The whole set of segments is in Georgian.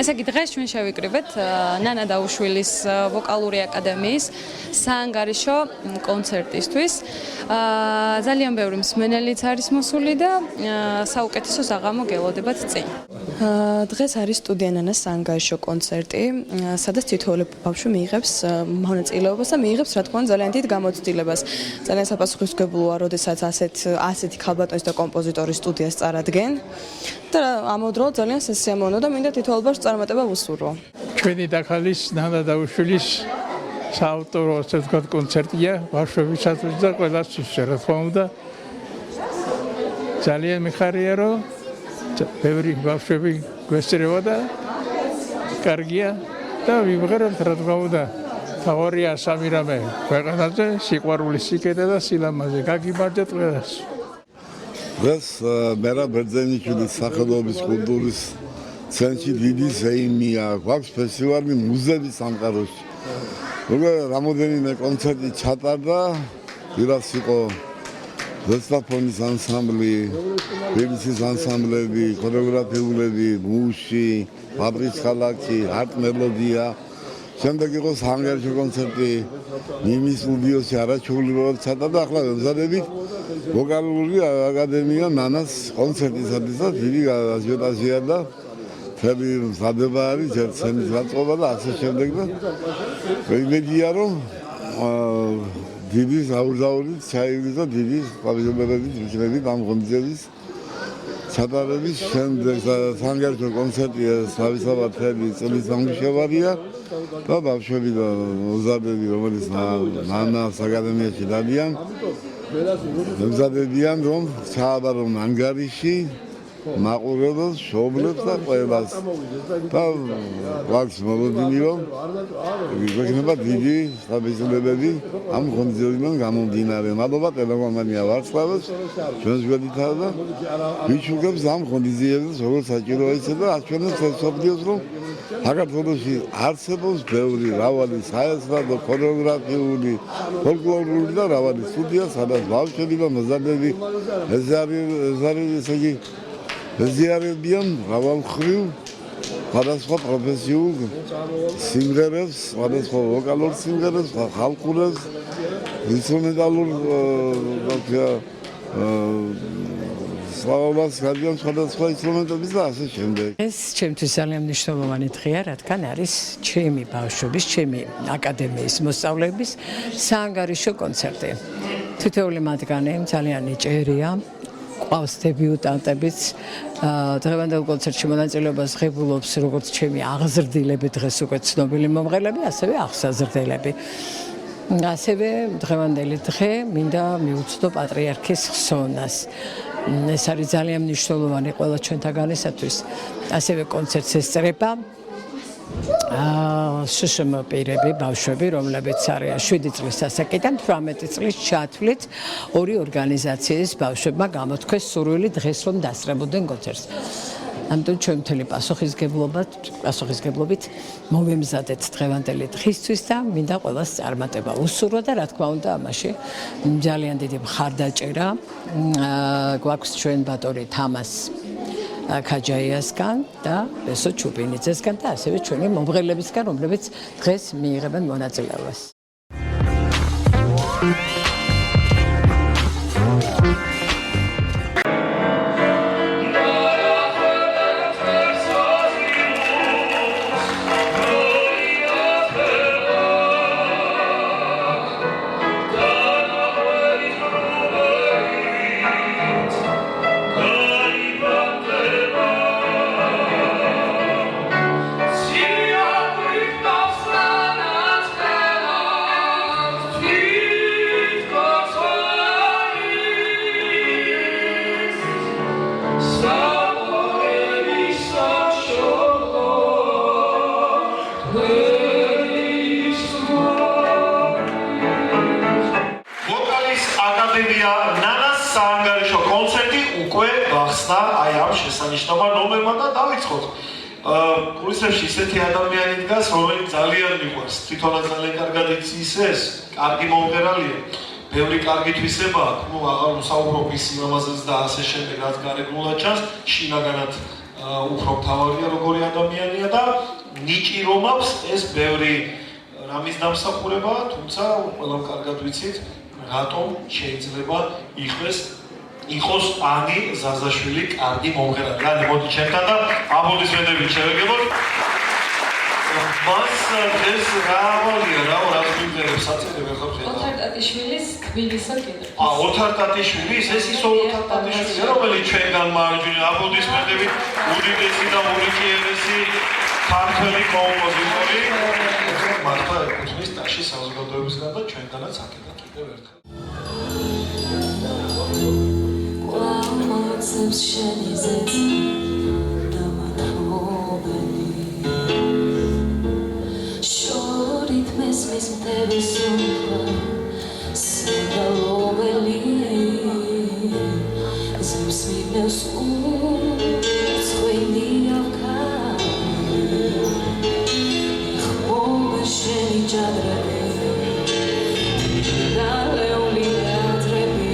ესე იგი დღეს ჩვენ შევიკრიბეთ ნანა დაუშვილის ვოკალური აკადემიის საანგარიშო კონცერტისთვის. ძალიან ბევრი მსმენელიც არის მოსული და საუკეთესო საღამო გელოდებათ წინ. დღეს არის სტუდია ნანას საანგარიშო კონცერტი, სადაც თითოეული ბავშვი მიიღებს მონაწილეობას და მიიღებს რა თქმა უნდა ძალიან დიდ გამოცდილებას. ძალიან საპასუხისმგებლოა, როდესაც ასეთი ქალბატონის და კომპოზიტორის სტუდიას წარადგენ. და ამავდროულად ძალიან სასიამოვნო და მინდა თითოეულ ბავშვს წარმატება ვუსურვო. ჩვენი დაქალის ნანა დაუშვილის საავტორო ასე ვთქვათ კონცერტია ბავშვებისათვის და ყველასთვის რა თქმა უნდა. ძალიან მიხარია რომ ბევრი ბავშვები გვესწრება და კარგია და ვიმღერებთ რა თქმა უნდა. თავარია სამი რამე ქვეყანაზე სიყვარული, სიკეთე და სილამაზე. გაგიმარჯვეთ ყველას. დღეს მერაბ ბერძენიშვილის სახელობის კულტურის ცენტრში დიდი სეიმია, გვაქვს ფესტივალი მუზეების სამყაროში. რამოდენიმე კონცერტი ჩატარდა, ვიღაც იყო ზესტაფონის ანსამბლი, ბიბისის ანსამბლები, ქორეოგრაფიულები, მუში, ფაბრის ქალაქი, არტ მელოდია. შემდეგ იყო საანგარიშო კონცერტი მიმის სტუდიოში არაჩვეულებრივად ჩატარდა. ახლა ვემზადებით ვოკალური აკადემია ნანას კონცერტისათვის და დიდი აჟიოტაჟია და მთელი მზადება არის ჯერცენის გაწყობა და ასე შემდეგ და იმედია რომ დიდი საურზაურით ჩაივლის და დიდი პავიჟობებით მშვენივრით ამ ღონისძიების ჩატარების შემდეგ საანგარიშო კონცერტია თავისთავად მთელი წლის გამგიშევარია და ბავშვები და მოზარდები რომელიც ნანას აკადემიაში დადიან მზადებიან რომ ჩააბარონ ანგარიში მაყურებელს, მშობლებს და ყველას და გვაქვს მოლოდინი რომ გვექნება დიდი საბეჭდილებები ამ ღონისძიებიდან გამომდინარე. მადლობა ტელეკომპანია ვარსკვლავებს ჩვენს გვერდითაა და ვიჩუქებს ამ ღონისძიებებს როგორც საჭიროა ისე და აჩვენებს მსოფლიოს რომ საქართველოში არსებობს ბევრი მრავალი საესტრადო, ქორეოგრაფიული, ფოლკლორული და მრავალი სტუდია, სადაც ბავშვები და მოზარდები ეზიარებიან მრავალმხრივ სხვადასხვა პროფესიულ სიმღერებს, სხვადასხვა ვოკალურ სიმღერებს, ხალხურებს, ინსტრუმენტალურ სლავობას გადიან სხვადასხვა ინსტრუმენტების და ასე შემდეგ. ეს ჩემთვის ძალიან მნიშვნელოვანი დღეა, რადგან არის ჩემი ბავშვების, ჩემი აკადემიის მოსწავლეების საანგარიშო კონცერტი. თითოეული მათგანი ძალიან იჭერია. ყავს დებიუტანტებიც დღევანდელ კონცერტში მონაწილეობას ღებულობს როგორც ჩემი აღზრდილები დღეს უკვე ცნობილი მომღერლები, ასევე აღსაზრდელები. ასევე დღევანდელი დღე მინდა მიუცნო პატრიარქის ხსოვნას. ეს არის ძალიან მნიშვნელოვანი ყველა ჩვენთაგანისათვის. ასევე კონცერტს ესწრება შშმ პირები, ბავშვები, რომლებიც არიან 7 წლის ასაკიდან 18 წლის ჩათვლით ორი ორგანიზაციის ბავშვებმა გამოთქვეს სურვილი დღეს რომ დასწრებოდნენ კონცერტს. ამიტომ ჩვენ მთელი პასუხისგებლობით მომემზადეთ დღევანდელი დღისთვის და მინდა ყველას წარმატება უსურვა და რა თქმა უნდა ამაში ძალიან დიდი მხარდაჭერა გვაქვს ჩვენ ბატონი თამას ქაჯაიასგან და ესო ჩუბინიძესგან და ასევე ჩვენი მომღერლებისგან, რომლებიც დღეს მიიღებენ მონაწილეობას. ნანას საანგარიშო კონცერტი უკვე გახსნა აი ამ შესანიშნავ ნომერმა და დავიწყოთ. კურსებში ისეთი ადამიანი დგას, რომელიც ძალიან მიყვარს. თვითონაც ძალიან კარგად იცის ეს, კარგი მომღერალია. ბევრი კარგი თვისება აქვს, აღარ ვსაუბრობ ის იმამაზეც და ასე შემდეგ, რაც გარეგნულად ჩანს, შინაგანად უფრო მთავარია როგორი ადამიანია და ნიჭი რომ აქვს ეს ბევრი რამის დამსახურებაა, თუმცა ყველამ კარგად ვიცით, რატომ შეიძლება იყოს ანი ზაზაშვილი კარგი მომღერალი. ანუ მოდი ჩემთან და აპლოდისმენტებით შევეგებოთ. მას დღეს რა ავალია, რას გვიმღერებს საწინებ ახლა ხედავ. ოთარ ტატიშვილის თბილისო კიდე. ოთარ ტატიშვილის, ეს ის ოთარ ტატიშვილია, რომელიც ჩვენგან მარჯვნივ აპლოდისმენტებით უდიდესი და ურიგიერესი ქართველი კომპოზიტორი. მართლა ეკუთვნის ტაში საზოგადოებისგან და ჩვენგანაც აქედან კიდევ ერთხელ. Ყვავმაცებს შენი ზეწი და მათმობელი შორით მესმის მტევის სუნხვა საგალობელი ზევს მიბნევს უცხვენი ავქარი იხმობა შენი ჯადრები დალეული აზრები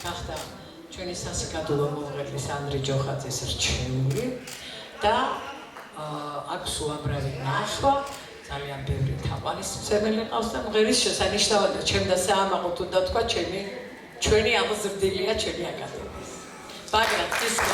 გახდა ჩვენი სასიკადულო მომღერლის ანდრე ჯოხაძეს რჩეული და აქვს უამრავი ნახვა, ძალიან ბევრი თაყვანისმცემელი ყავს და მღერის შესანიშნავად ჩემ და საამაყოდ უნდა თქვა ჩვენი აღზრდილია ჩვენი აკადემიის. ბაგრატ დისკო.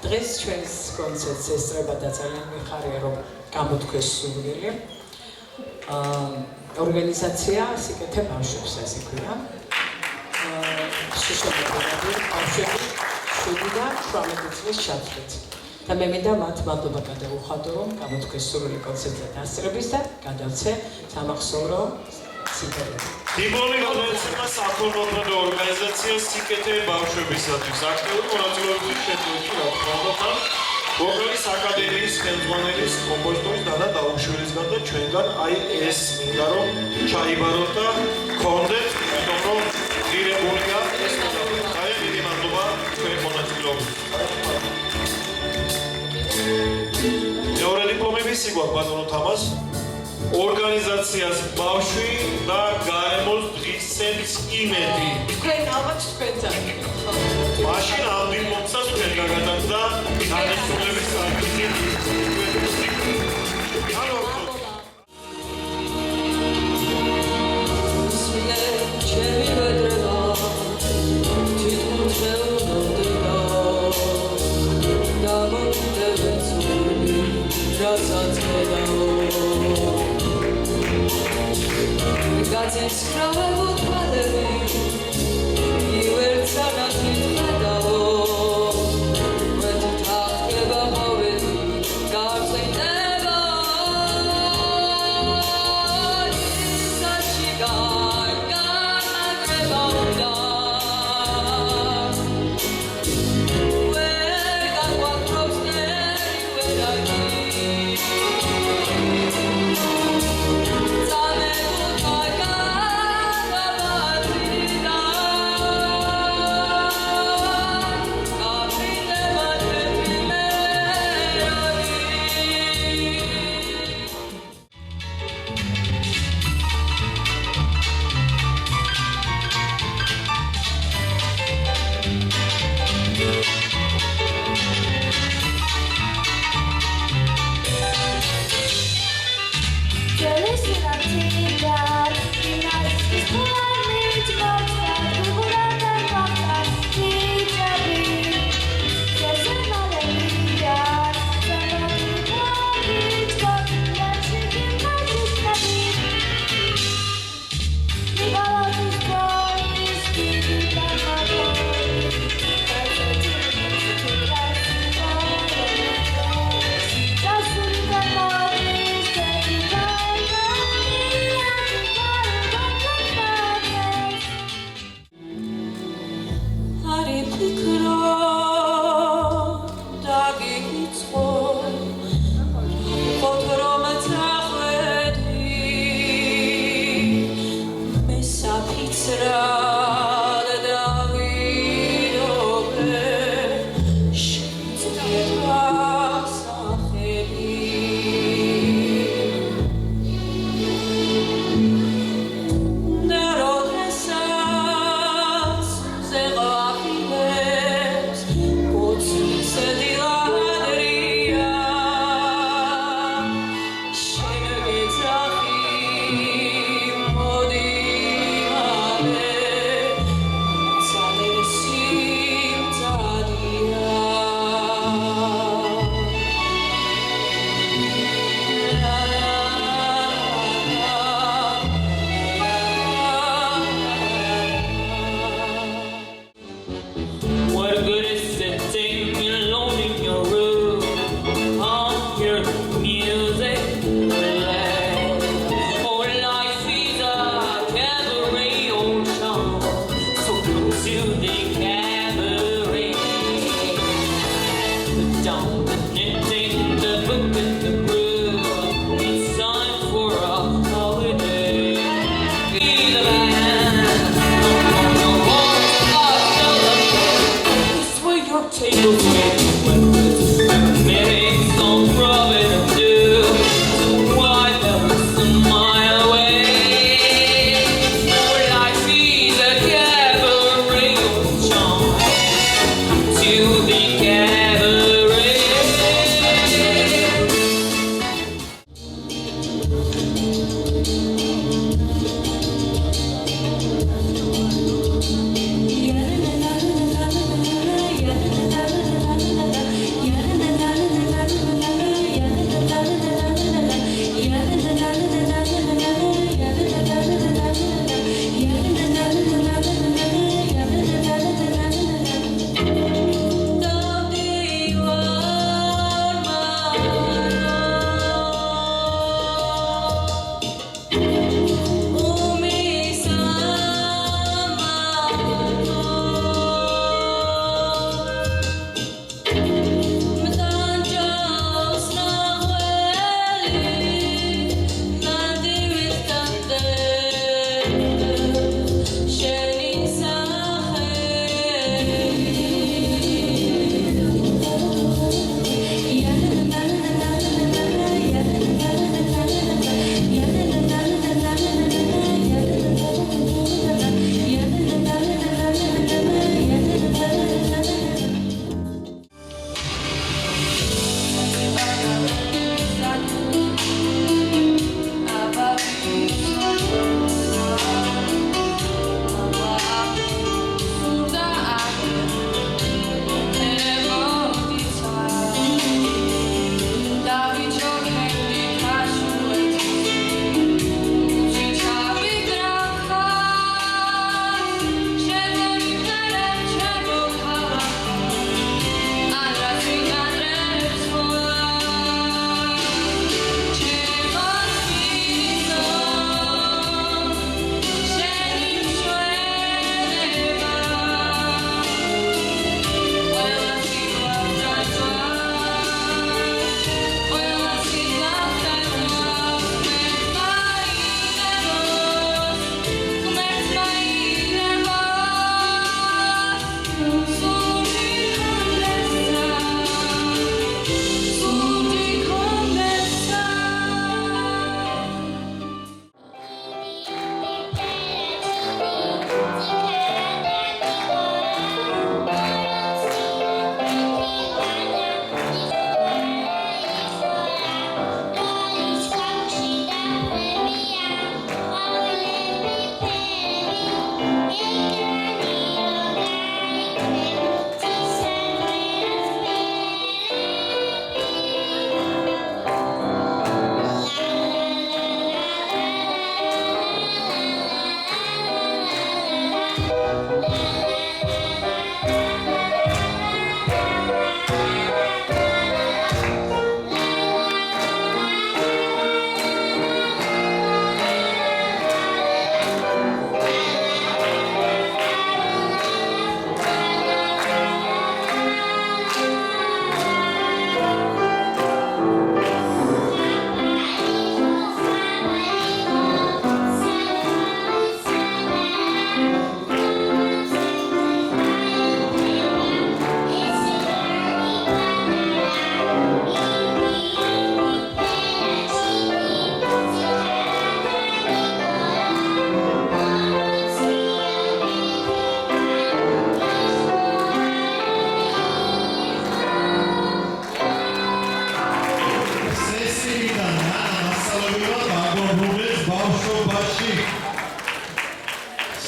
დღეს ჩვენს კონცერტს ესწრება და ძალიან მიხარია რომ გამოთქვეს სურვილი. ორგანიზაცია სიკეთე ბავშვებს ასე ქვია. შეშობილები ბავშვები 7-18 წლის ჩათვლით. და მე მინდა მათ მადლობა გადავუხადო რომ გამოთქვეს სურვილი კონცერტზე დასწრების და გადავცე სამახსოვრო სიტყვები. დიბლომი გადაეცემა საქველმოქმედო ორგანიზაცია სიკეთე ბავშვებისათვის აქტიური მონაწილეობის შედეგში რა თქმა უნდა ვოკალის აკადემიის ხელმძღვანელის კომპოზიტორის დანა დაუშვილისგან და ჩვენგან აი ეს მინდა რომ ჩაიბაროთ და გქონდეთ იმიტომ რომ ღირებულია ეს ძალიან დიდი მადლობა ჩვენი მონაწილეობის. მეორე დიპლომების გვაქვს ბატონო თამას ორგანიზაციას ბავშვი და გარემოს დღისცემის იმედი. თქვენ ალბათ თქვენთან. მაშინ ამ დიპლომსაც თქვენ გაგატარდა განსხვავების საკითხი. Gazets krawe podpalewi I wercana kitadawo When to talk about it God's like never Such a God Where God walk close there Where I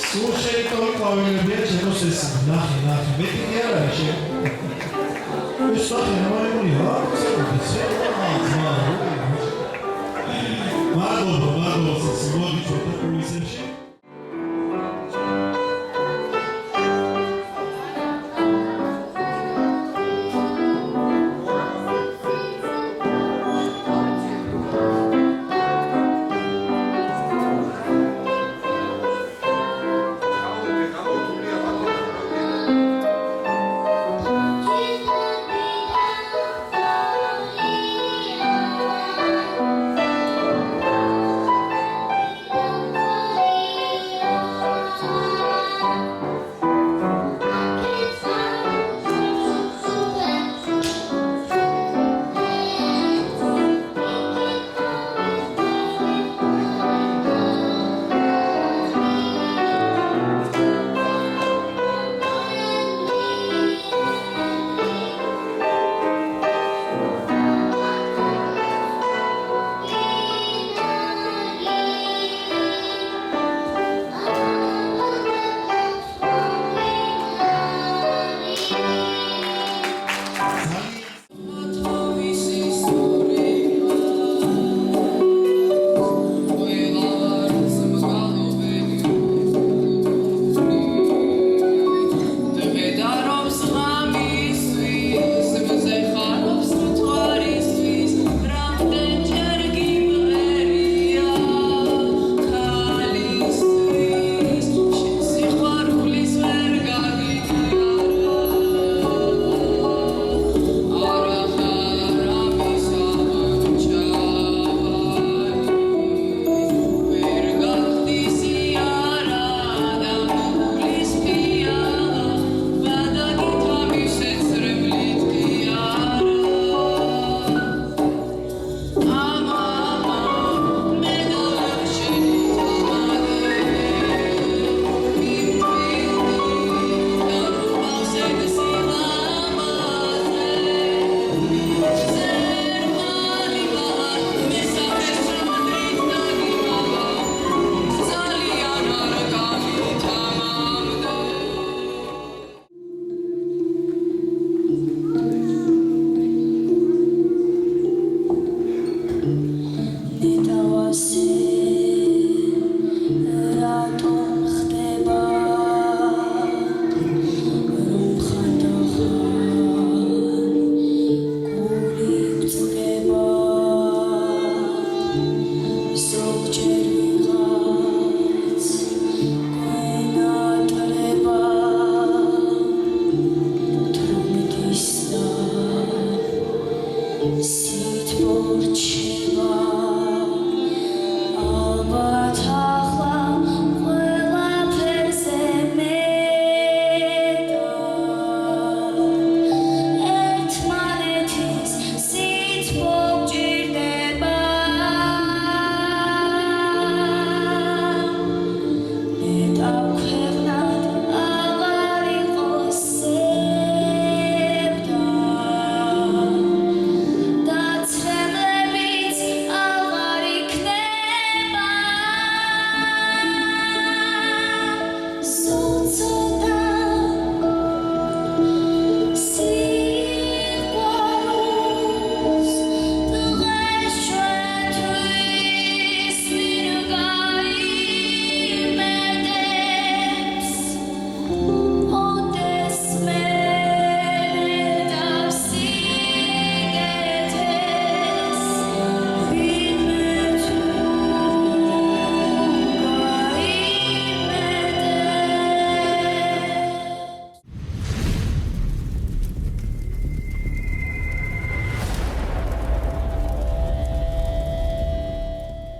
სულ შეიტოვი ყვავილებია ჩემოს ეს ნახე მეტი კი არ არის შენ ეს სახე ნორმალურია მადლობა მოდი ჩვენთან კულისებში Sit porche